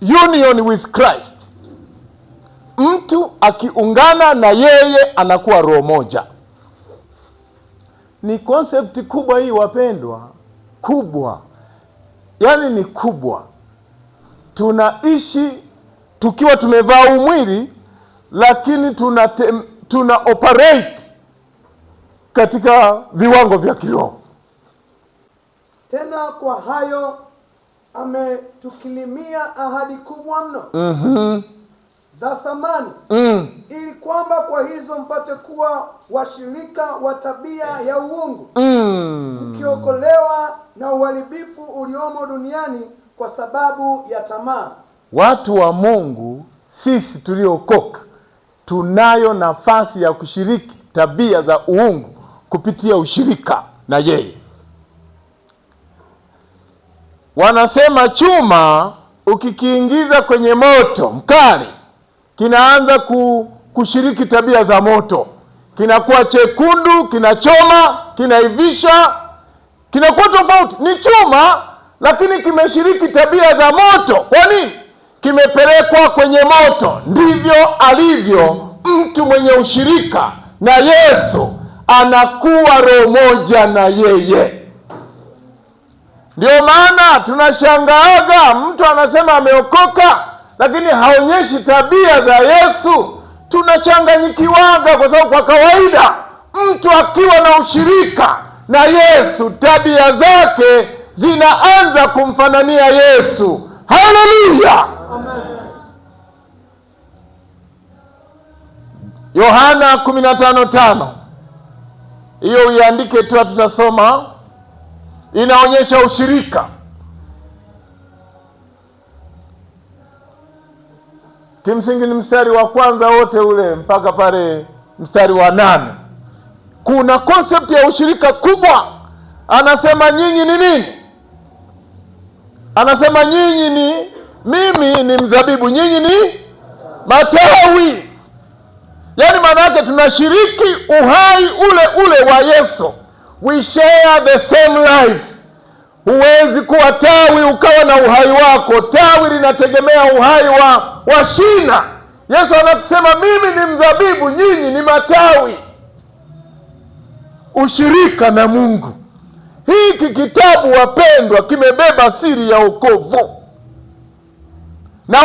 union with Christ. Mtu akiungana na yeye anakuwa roho moja. Ni concept kubwa hii wapendwa, kubwa. Yaani ni kubwa. Tunaishi tukiwa tumevaa umwili, lakini tuna operate katika viwango vya kiroho. Tena kwa hayo ametukilimia ahadi kubwa mno za thamani, ili kwamba kwa hizo mpate kuwa washirika wa tabia ya uungu, mkiokolewa na uharibifu uliomo duniani kwa sababu ya tamaa. Watu wa Mungu, sisi tuliokoka, tunayo nafasi ya kushiriki tabia za uungu kupitia ushirika na yeye. Wanasema chuma ukikiingiza kwenye moto mkali kinaanza kushiriki tabia za moto, kinakuwa chekundu, kinachoma, kinaivisha, kinakuwa tofauti. Ni chuma lakini kimeshiriki tabia za moto. Kwa nini? Kimepelekwa kwenye moto. Ndivyo alivyo mtu mwenye ushirika na Yesu, anakuwa roho moja na yeye. Ndio maana tunashangaaga mtu anasema ameokoka lakini haonyeshi tabia za Yesu. Tunachanganyikiwaga kwa sababu kwa kawaida mtu akiwa na ushirika na Yesu, tabia zake zinaanza kumfanania Yesu. Haleluya! Yohana 15:5. Hiyo uiandike tu, tutasoma. Inaonyesha ushirika. Kimsingi ni mstari wa kwanza wote ule mpaka pale mstari wa 8. Kuna concept ya ushirika kubwa. Anasema nyinyi ni nini? Anasema nyinyi ni, mimi ni mzabibu, nyinyi ni matawi. Yaani maana yake tunashiriki uhai ule ule wa Yesu. We share the same life. Huwezi kuwa tawi ukawa na uhai wako. Tawi linategemea uhai wa shina. Yesu anasema mimi ni mzabibu, nyinyi ni matawi. Ushirika na Mungu. Hiki kitabu wapendwa kimebeba siri ya wokovu. Na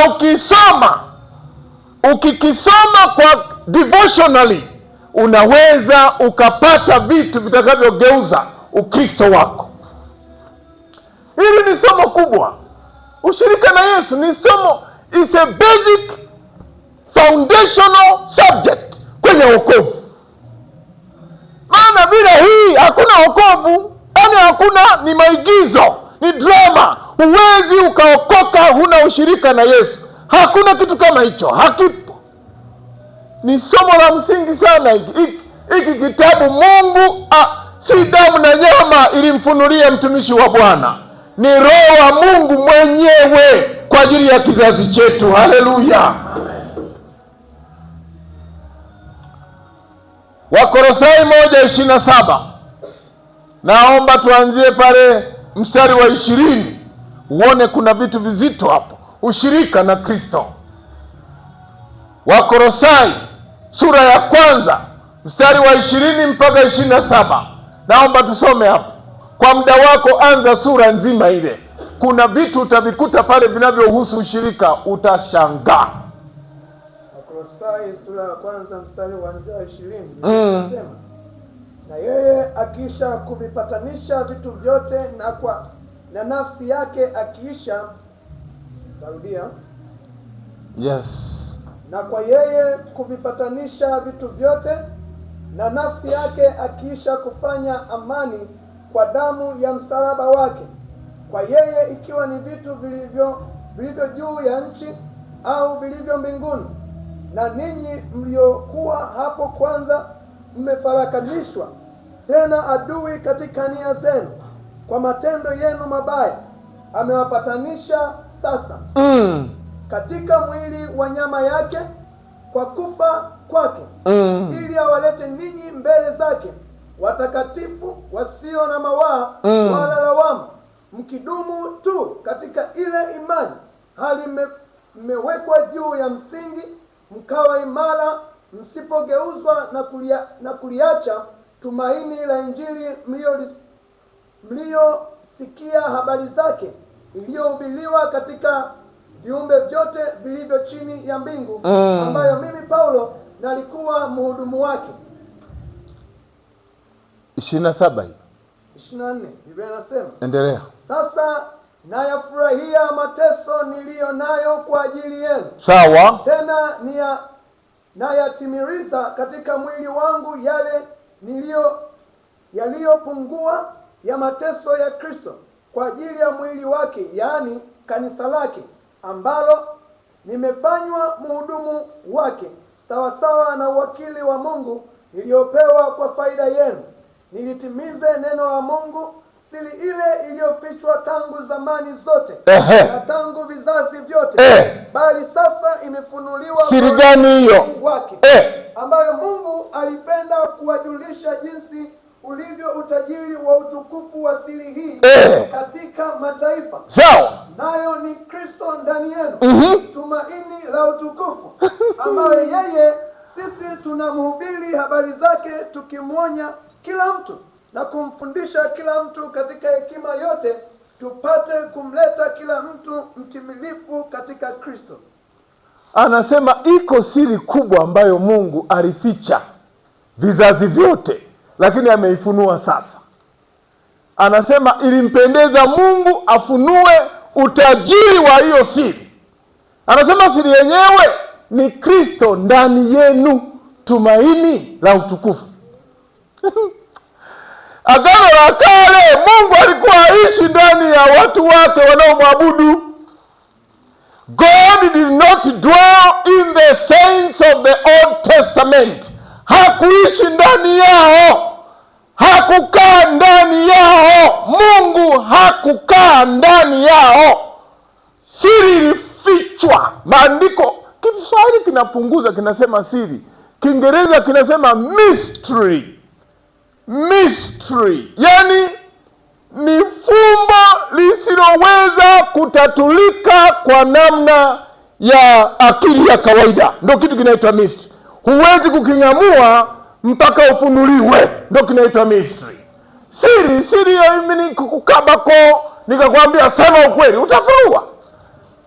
ukikisoma kwa devotionally, unaweza ukapata vitu vitakavyogeuza Ukristo wako. Hili ni somo kubwa. Ushirika na Yesu ni somo, is a basic foundational subject kwenye wokovu. Maana bila hii hakuna wokovu. Yaani hakuna, ni maigizo, ni drama. Huwezi ukaokoka huna ushirika na Yesu. Hakuna kitu kama hicho, hakipo. Ni somo la msingi sana hiki kitabu. Mungu si damu na nyama ilimfunulia mtumishi wa Bwana, ni Roho wa Mungu mwenyewe kwa ajili ya kizazi chetu. Haleluya! Wakolosai 1:27. Naomba tuanzie pale mstari wa 20. Uone kuna vitu vizito hapo. Ushirika na Kristo. Wakolosai sura ya 1 mstari wa 20 mpaka 27. Naomba tusome hapo. Kwa muda wako anza sura nzima ile. Kuna vitu utavikuta pale vinavyohusu ushirika, utashangaa. Wakolosai sura ya 1 mstari wa 20. Nasema, na yeye akiisha kuvipatanisha vitu vyote na nafsi yake akiisha, narudia. Yes. Na kwa yeye kuvipatanisha vitu vyote na nafsi yake akiisha kufanya amani kwa damu ya msalaba wake, kwa yeye ikiwa ni vitu vilivyo juu ya nchi au vilivyo mbinguni, na ninyi mliokuwa hapo kwanza mmefarakanishwa tena adui katika nia zenu kwa matendo yenu mabaya, amewapatanisha sasa katika mwili wa nyama yake kwa kufa kwake, ili awalete ninyi mbele zake watakatifu, wasio na mawaa wala lawama, mkidumu tu katika ile imani hali mmewekwa juu ya msingi, mkawa imara, msipogeuzwa na kuliacha tumaini la Injili mliyosikia habari zake, iliyohubiriwa katika viumbe vyote vilivyo chini ya mbingu, ambayo mimi Paulo nalikuwa mhudumu wake. 27 24 Biblia inasema, endelea. Sasa nayafurahia mateso niliyo nayo kwa ajili yenu. Sawa. Tena nayatimiliza katika mwili wangu yale yaliyopungua ya mateso ya Kristo kwa ajili ya mwili wake, yaani kanisa lake, ambalo nimefanywa mhudumu wake sawasawa na uwakili wa Mungu niliopewa kwa faida yenu, nilitimize neno la Mungu, siri ile iliyofichwa tangu zamani zote na tangu vizazi vyote, bali sasa imefunuliwa. Siri gani hiyo? Wake, ambayo Mungu alipenda kuwajulisha jinsi ulivyo utajiri wa utukufu wa siri hii katika mataifa. Sawa. Nayo ni Kristo ndani yenu, tumaini la utukufu, ambaye yeye sisi tunamhubiri habari zake, tukimwonya kila mtu na kumfundisha kila mtu katika hekima yote, tupate kumleta kila mtu mtimilifu katika Kristo. Anasema iko siri kubwa ambayo Mungu alificha vizazi vyote, lakini ameifunua sasa. Anasema ilimpendeza Mungu afunue utajiri wa hiyo siri. Anasema siri yenyewe ni Kristo ndani yenu, tumaini la utukufu. Agano la Kale, Mungu alikuwa aishi ndani ya watu wake wanaomwabudu. God did not dwell in the saints of the Old Testament. Hakuishi ndani yao, hakukaa ndani yao. Mungu hakukaa ndani yao. Siri ilifichwa. Maandiko, Kiswahili kinapunguza, kinasema siri. Kiingereza kinasema mystery. Mystery, yani ni fumbo lisiloweza kutatulika kwa namna ya akili ya kawaida. Ndio kitu kinaitwa mystery. Huwezi kuking'amua mpaka ufunuliwe, ndio kinaitwa mystery. Siri ya mimi kukabako nikakwambia sema ukweli, utafunuliwa.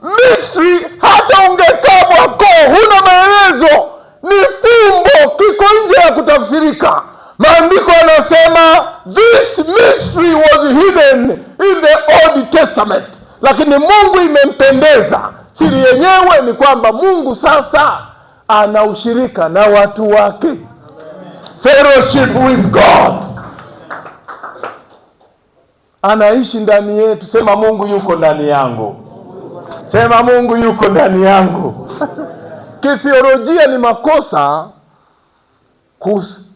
Mystery hata ungekabwa huna maelezo, ni fumbo, kiko nje ya kutafsirika. Maandiko yanasema this mystery was hidden in the Old Testament, lakini Mungu imempendeza. Siri yenyewe ni kwamba Mungu sasa ana ushirika na watu wake. Fellowship with God. Anaishi ndani yetu. Sema Mungu yuko ndani yangu. Sema Mungu yuko ndani yangu. Kithiolojia ni makosa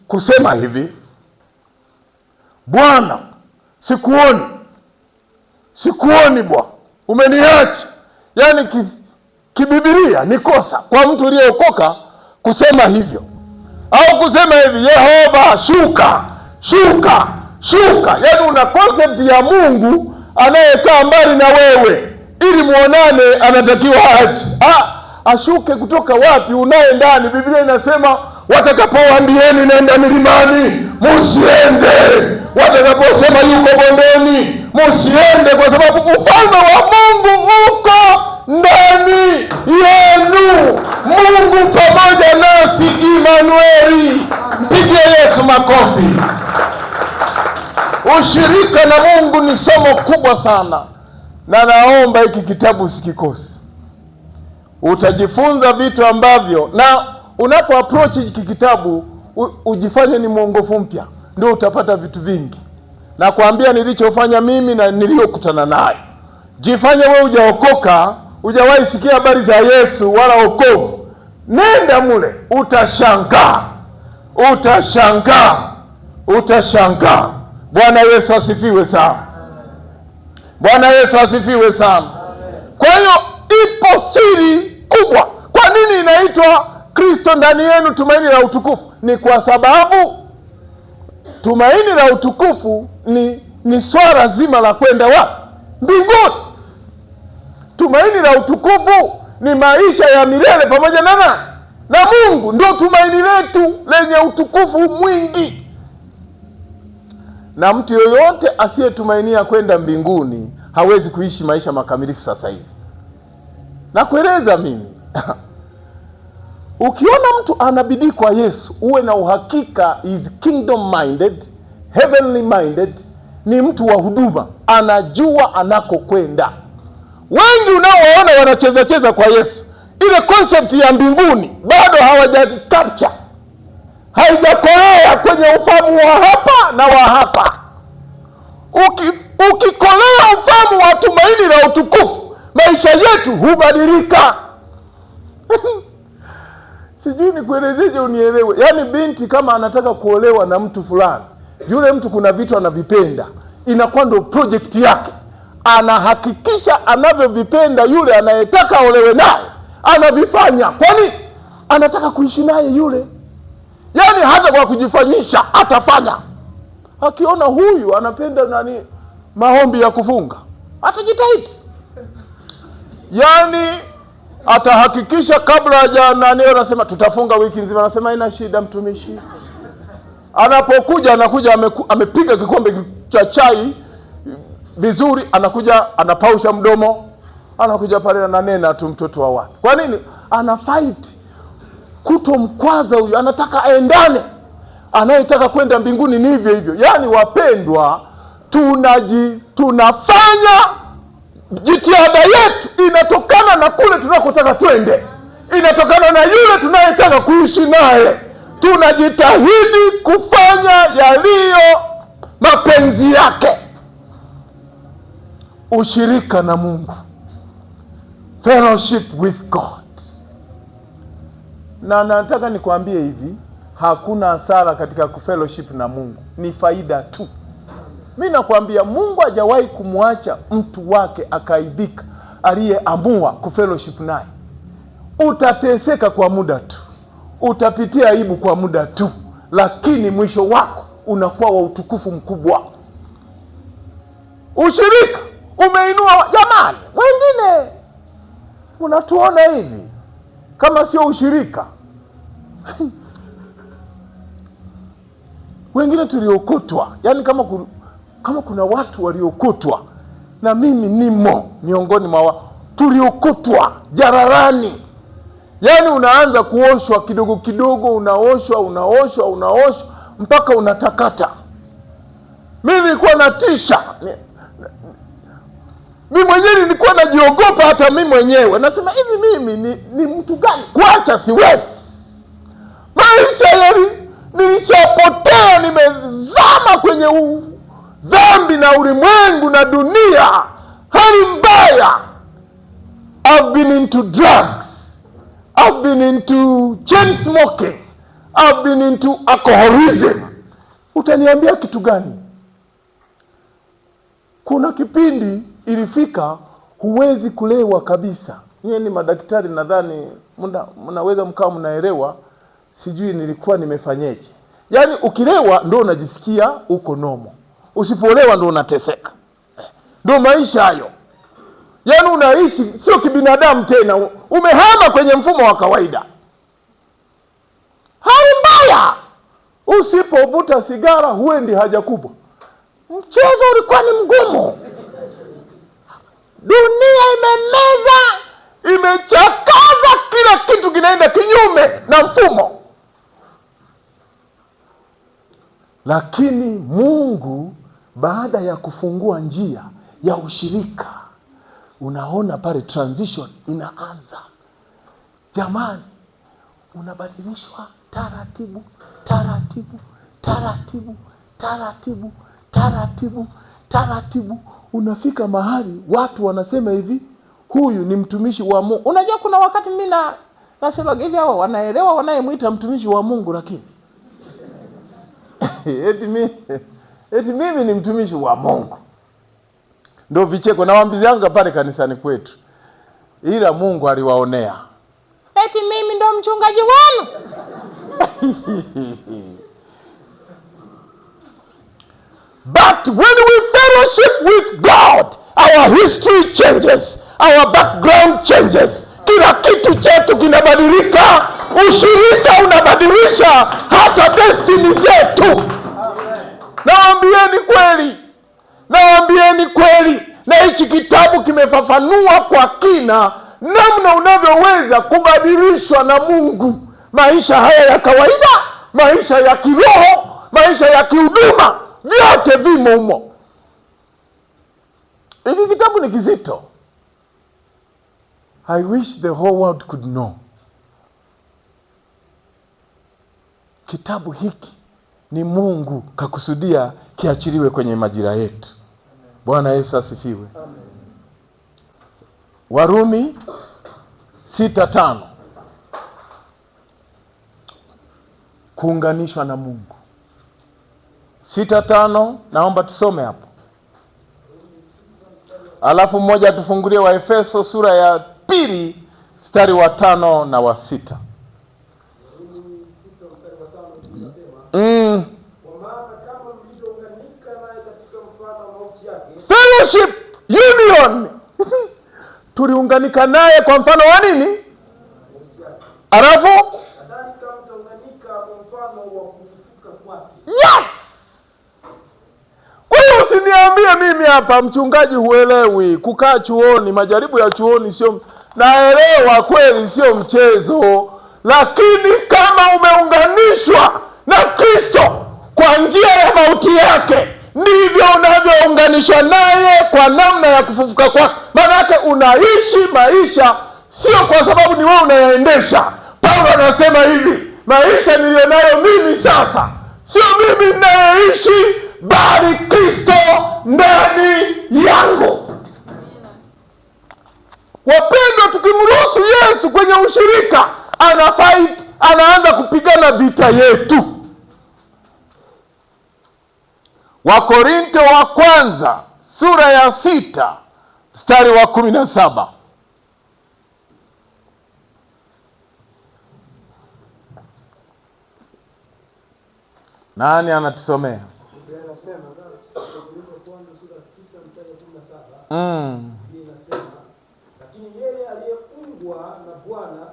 kusema hivi, Bwana sikuoni Bwana, umeniacha. Yaani kibibilia ni kosa kwa mtu aliyeokoka kusema hivyo, au kusema hivi, Yehova shuka. Yaani una concept ya Mungu anayekaa mbali na wewe, ili muonane anatakiwa aje. Ashuke kutoka wapi? Unaye ndani. Biblia inasema watakapowaambieni nenda milimani, musiende. Watakaposema yuko bondeni, musiende, kwa sababu ufalme wa Mungu uko ndani yenu. Mungu pamoja nasi, Immanueli. Mpigie Yesu makofi. Ushirika na Mungu ni somo kubwa sana, na naomba hiki kitabu usikikose. Utajifunza vitu ambavyo, na unapo approach hiki kitabu ujifanye ni mwongofu mpya, ndio utapata vitu vingi. Na kuambia nilichofanya mimi na niliyokutana naye. Jifanye wewe hujaokoka, hujawahi sikia habari za Yesu wala wokovu. Nenda mule, utashangaa. Bwana Yesu asifiwe sana. Bwana Yesu asifiwe sana. Kwa hiyo ipo siri kubwa. Kwa nini inaitwa Kristo ndani yenu, tumaini la utukufu? Ni kwa sababu tumaini la utukufu ni swala zima la kwenda wapi? Mbinguni. Tumaini la utukufu ni maisha ya milele pamoja na Mungu. Ndio tumaini letu lenye utukufu mwingi. Na mtu yoyote asiyetumainia kwenda mbinguni hawezi kuishi maisha makamilifu sasa hivi. Na kueleza mimi ukiona mtu anabidii kwa Yesu, uwe na uhakika is kingdom minded, heavenly minded, ni mtu wa huduma, anajua anakokwenda. Wengi unaowaona wanacheza kwa Yesu, ile concept ya mbinguni bado hawajacapture, haijakolea kwenye ufahamu wa hapa na wa hapa. Ukikolea ufahamu wa tumaini la utukufu, maisha yetu hubadilika. Sijui nikuelezeje unielewe. Yaani binti kama anataka kuolewa na mtu fulani, yule mtu kuna vitu anavipenda, inakuwa ndio project yake. Anahakikisha anavyovipenda yule anayetaka olewe naye, anavifanya. Kwani anataka kuishi naye yule. Yaani hata kwa kujifanyisha atafanya. Akiona huyu anapenda maombi ya kufunga, atajitahidi. Yaani atahakikisha kabla anasema tutafunga wiki nzima, anasema haina shida mtumishi. Anapokuja anakuja amepiga kikombe cha chai vizuri, anakuja anapausha mdomo, anakuja pale ananena tu mtoto wa watu. Kwa nini? Ana fight kutomkwaza huyu, anataka aendane. Anayetaka kwenda mbinguni ni hivyo hivyo. Yaani wapendwa, tunafanya jitihada yetu inatokana na kule tunakotaka twende, inatokana na yule tunayetaka kuishi naye. Tunajitahidi kufanya yaliyo mapenzi yake. Ushirika na Mungu, fellowship with God. Na nataka nikwambie hivi, hakuna hasara katika kufellowship na Mungu, ni faida tu. Mimi nakwambia Mungu hajawahi kumwacha mtu wake akaibika aliyeamua kufellowship naye. Utateseka kwa muda tu, utapitia aibu kwa muda tu, lakini mwisho wako unakuwa wa utukufu mkubwa. Ushirika umeinua jamani. Wengine unatuona hivi kama sio ushirika. Wengine tuliokotwa, yaani kama kuna watu waliokotwa, na mimi nimo miongoni mwa tuliokotwa jararani. Yaani unaanza kuoshwa kidogo kidogo, unaoshwa mpaka unatakata. Mimi nilikuwa natisha. Mimi mwenyewe nilikuwa najiogopa hata mimi mwenyewe. Nasema hivi mimi ni mtu gani? Kuacha siwezi. Maisha nilishapotea, nimezama kwenye dhambi na ulimwengu na dunia. Hali mbaya. I've been into drugs. I've been into chain smoking. I've been into alcoholism. Utaniambia kitu gani? Kuna kipindi ilifika huwezi kulewa kabisa. Nyie ni madaktari, nadhani mnaweza mkao mnaelewa. Sijui nilikuwa nimefanyeje. Yaani ukilewa ndio unajisikia uko nomo, usipolewa ndio unateseka. Ndio maisha hayo. Yaani unaishi sio kibinadamu tena, umehama kwenye mfumo wa kawaida. Hali mbaya. Usipovuta sigara huendi haja kubwa. Mchezo ulikuwa ni mgumu. Dunia imechakaza, kila kitu kinaenda kinyume na mfumo. Lakini Mungu baada ya kufungua njia ya ushirika, unaona pale transition inaanza. Jamani, unabadilishwa taratibu taratibu taratibu taratibu taratibu taratibu. Unafika mahali watu wanasema hivi, huyu ni mtumishi wa Mungu. Unajua kuna wakati mimi nasema hivi, hao wanaelewa wanayemwita mtumishi wa Mungu, lakini eti mimi ni mtumishi wa Mungu. Ndio vicheko na waambianga pale kanisani kwetu. Ila Mungu aliwaonea. Eti mimi ndo mchungaji wenu. But when we fellowship with God, our history changes, our background changes. Kila kitu chetu kinabadilika. Ushirika unabadilisha hata destiny zetu. Nawaambieni kweli, na hichi kitabu kimefafanua kwa kina namna unavyoweza kubadilishwa na Mungu. Maisha haya ya kawaida, maisha ya kiroho, maisha ya kihuduma, vyote vimo humo. Hiki kitabu ni kizito. I wish the whole world could know. Kitabu hiki ni Mungu kakusudia kiachiliwe kwenye majira yetu. Bwana Yesu asifiwe. Warumi 6:5. Kuunganishwa na Mungu. 6:5, naomba tusome hapo. Alafu mmoja tufungulie wa Efeso sura ya 2 mstari wa 5 na wa 6. Fellowship, union. Tuliunganika naye kwa mfano wa nini? Alafu yes. Kwa hiyo usiniambie mimi hapa mchungaji huelewi kukaa chuoni, majaribu ya chuoni sio, naelewa kweli sio mchezo, lakini kama umeunganishwa na Kristo kwa njia ya mauti yake, ndivyo unavyounganishwa naye kwa namna ya kufufuka kwake. Maana yake unaishi maisha sio kwa sababu ni wewe unayaendesha. Paulo anasema hivi, maisha nilionayo mimi sasa sio mimi ninayeishi, bali Kristo ndani yangu. Wapendwa, tukimruhusu Yesu kwenye ushirika, anaanza kupigana vita yetu. Wakorinto wa kwanza sura ya 6 mstari wa 17. Nani anatusomea? Lakini yeye aliyeungwa na Bwana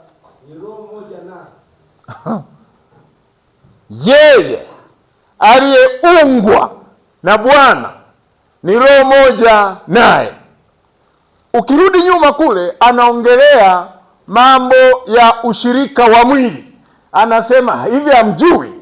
ni roho moja naye. Yeye aliyeungwa na Bwana ni roho moja naye. Ukirudi nyuma kule, anaongelea mambo ya ushirika wa mwili. Anasema hivi, hamjui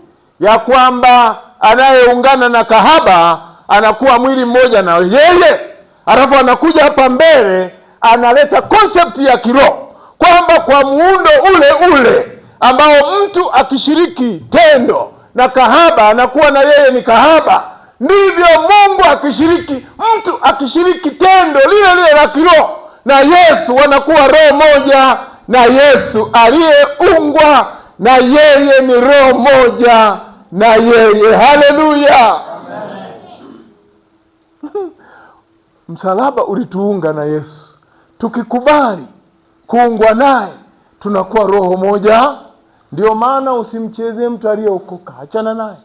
ya kwamba anayeungana na kahaba anakuwa mwili mmoja na yeye? Alafu anakuja hapa mbele analeta concept ya kiroho kwamba kwa muundo ule ule ambao mtu akishiriki tendo na kahaba anakuwa na yeye ni kahaba, ndivyo Mungu mtu akishiriki tendo lile lile la kiroho na Yesu, wanakuwa roho moja na Yesu aliyeungwa na yeye ni roho moja na yeye. Haleluya, amen. Msalaba ulituunga na Yesu. Tukikubali kuungwa naye tunakuwa roho moja. Ndio maana usimchezee mtu aliyeokoka, achana naye,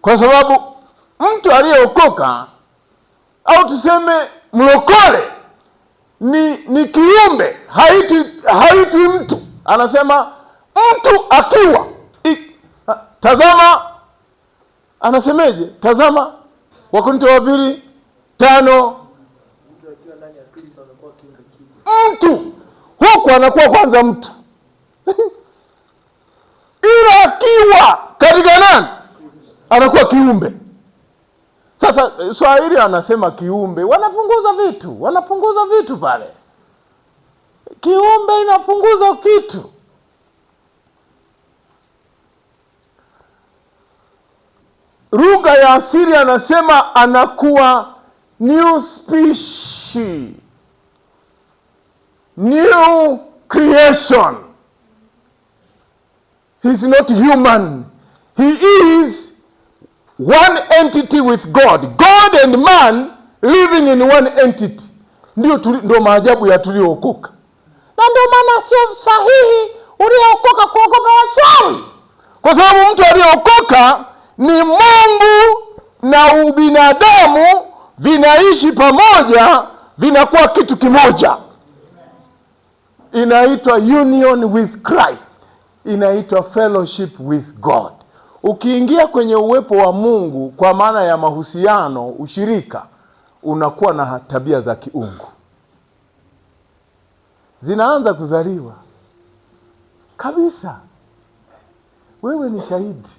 kwa sababu mtu aliyeokoka au tuseme mlokole ni kiumbe, haitwi mtu. Anasema mtu akiwa tazama, anasemeje? Tazama Wakorintho wa 2:5, mtu huku anakuwa kwanza mtu ila akiwa katika nani anakuwa kiumbe. Sasa Swahili anasema kiumbe, wanapunguza vitu pale. Kiumbe inapunguza kitu. Lugha ya asili anasema anakuwa new species, new creation. He is not human. He is one entity with God. God and man living in one entity. Ndio maajabu ya tuliookoka. Na ndio maana sio sahihi uliokoka kuogopa wachawi, kwa sababu mtu aliyeokoka ni Mungu na ubinadamu vinaishi pamoja vinakuwa kitu kimoja. Inaitwa union with Christ, inaitwa fellowship with God. Ukiingia kwenye uwepo wa Mungu kwa maana ya mahusiano, ushirika, unakuwa na tabia za kiungu, zinaanza kuzaliwa kabisa. Wewe ni shahidi.